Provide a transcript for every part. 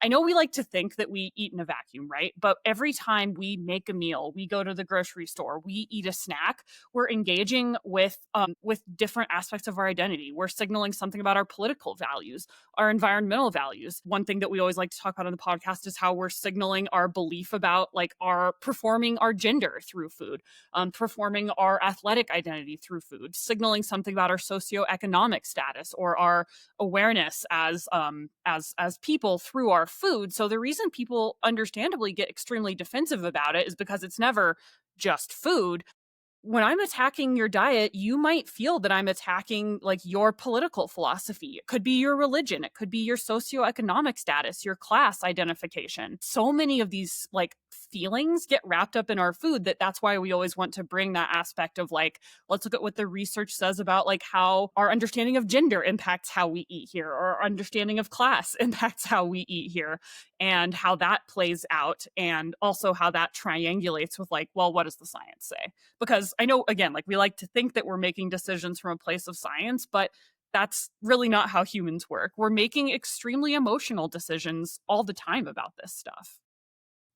I know we like to think that we eat in a vacuum, right? But every time we make a meal, we go to the grocery store, we eat a snack, we're engaging with different aspects of our identity. We're signaling something about our political values, our environmental values. One thing that we always like to talk about on the podcast is how we're signaling our belief about like our performing our gender through food, performing our athletic identity through food, signaling something about our socioeconomic status or our awareness as people through our food. So the reason people understandably get extremely defensive about it is because it's never just food. When I'm attacking your diet, you might feel that I'm attacking like your political philosophy. It could be your religion, it could be your socioeconomic status, your class identification. So many of these like feelings get wrapped up in our food that's why we always want to bring that aspect of like, let's look at what the research says about like how our understanding of gender impacts how we eat here, or our understanding of class impacts how we eat here, and how that plays out, and also how that triangulates with like, well, what does the science say? Because I know, again, like we like to think that we're making decisions from a place of science, but that's really not how humans work. We're making extremely emotional decisions all the time about this stuff.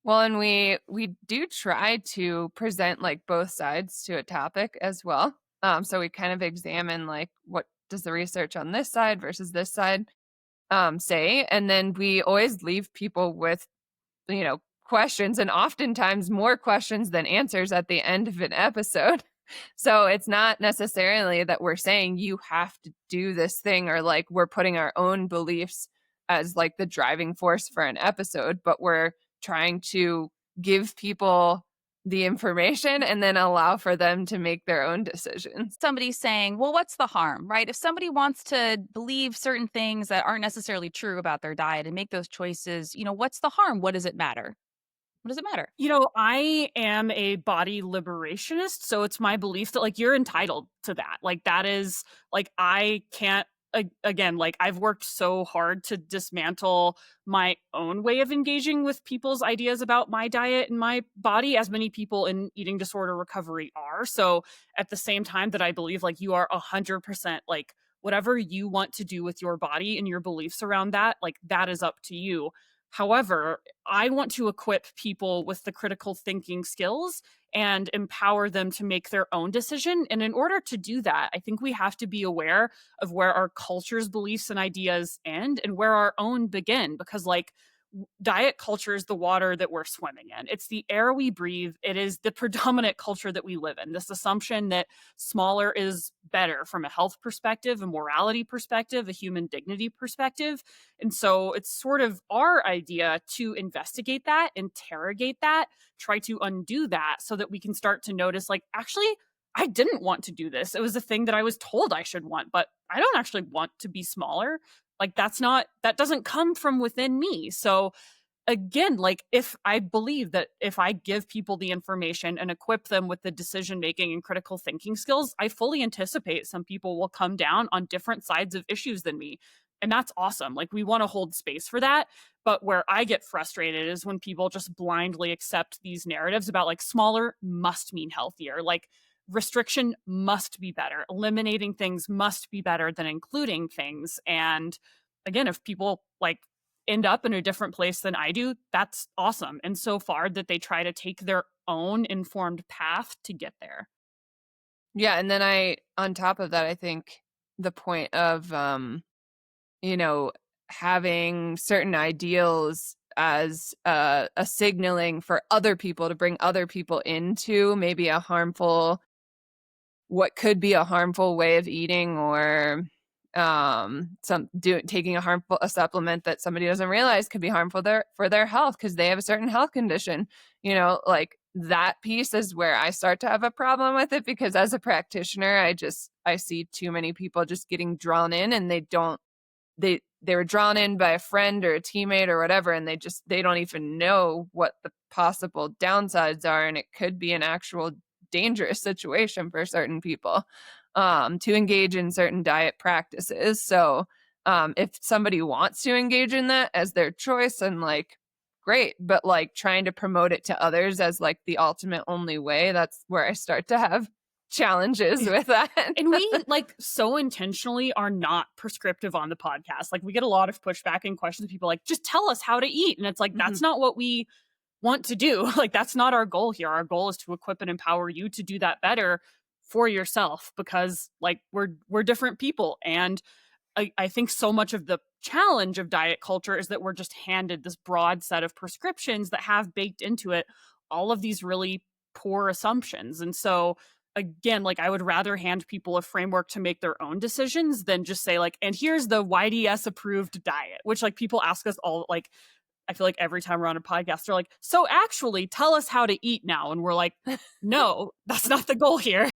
Well, and we do try to present like both sides to a topic as well. So we kind of examine like what does the research on this side versus this side say, and then we always leave people with, questions, and oftentimes more questions than answers at the end of an episode. So it's not necessarily that we're saying you have to do this thing, or like we're putting our own beliefs as like the driving force for an episode, but we're trying to give people the information and then allow for them to make their own decisions. Somebody's saying, well, what's the harm, right? If somebody wants to believe certain things that aren't necessarily true about their diet and make those choices, what's the harm? What does it matter? What does it matter? I am a body liberationist, so it's my belief that like you're entitled to that. Like that is like I can't again, like I've worked so hard to dismantle my own way of engaging with people's ideas about my diet and my body, as many people in eating disorder recovery are. So at the same time that I believe like you are 100% like whatever you want to do with your body and your beliefs around that, like that is up to you. However, I want to equip people with the critical thinking skills and empower them to make their own decision. And in order to do that, I think we have to be aware of where our culture's beliefs and ideas end and where our own begin. Because, like, diet culture is the water that we're swimming in. It's the air we breathe. It is the predominant culture that we live in. This assumption that smaller is better from a health perspective, a morality perspective, a human dignity perspective. And so it's sort of our idea to investigate that, interrogate that, try to undo that so that we can start to notice, like, actually, I didn't want to do this. It was a thing that I was told I should want, but I don't actually want to be smaller. Like that doesn't come from within me. So again, like if I believe that if I give people the information and equip them with the decision making and critical thinking skills, I fully anticipate some people will come down on different sides of issues than me. And that's awesome. Like we want to hold space for that. But where I get frustrated is when people just blindly accept these narratives about like smaller must mean healthier. Like restriction must be better. Eliminating things must be better than including things. And again, if people like end up in a different place than I do, that's awesome. And so far that they try to take their own informed path to get there. Yeah. And then on top of that, I think the point of, having certain ideals as a signaling for other people to bring other people into maybe what could be a harmful way of eating, or taking a supplement that somebody doesn't realize could be harmful for their health because they have a certain health condition. Like that piece is where I start to have a problem with it, because as a practitioner, I see too many people just getting drawn in, and they were drawn in by a friend or a teammate or whatever, and they don't even know what the possible downsides are, and it could be an actual dangerous situation for certain people to engage in certain diet practices. So if somebody wants to engage in that as their choice, and like great, but like trying to promote it to others as like the ultimate only way, that's where I start to have challenges with that. And we like so intentionally are not prescriptive on the podcast. Like we get a lot of pushback and questions. People like, just tell us how to eat. And it's like, that's not what we want to do. Like that's not our goal here. Our goal is to equip and empower you to do that better for yourself, because like we're different people. And I think so much of the challenge of diet culture is that we're just handed this broad set of prescriptions that have baked into it all of these really poor assumptions. And so again, like I would rather hand people a framework to make their own decisions than just say like, and here's the YDS approved diet, which like people ask us all, like I feel like every time we're on a podcast, they're like, so actually tell us how to eat now. And we're like, no, that's not the goal here.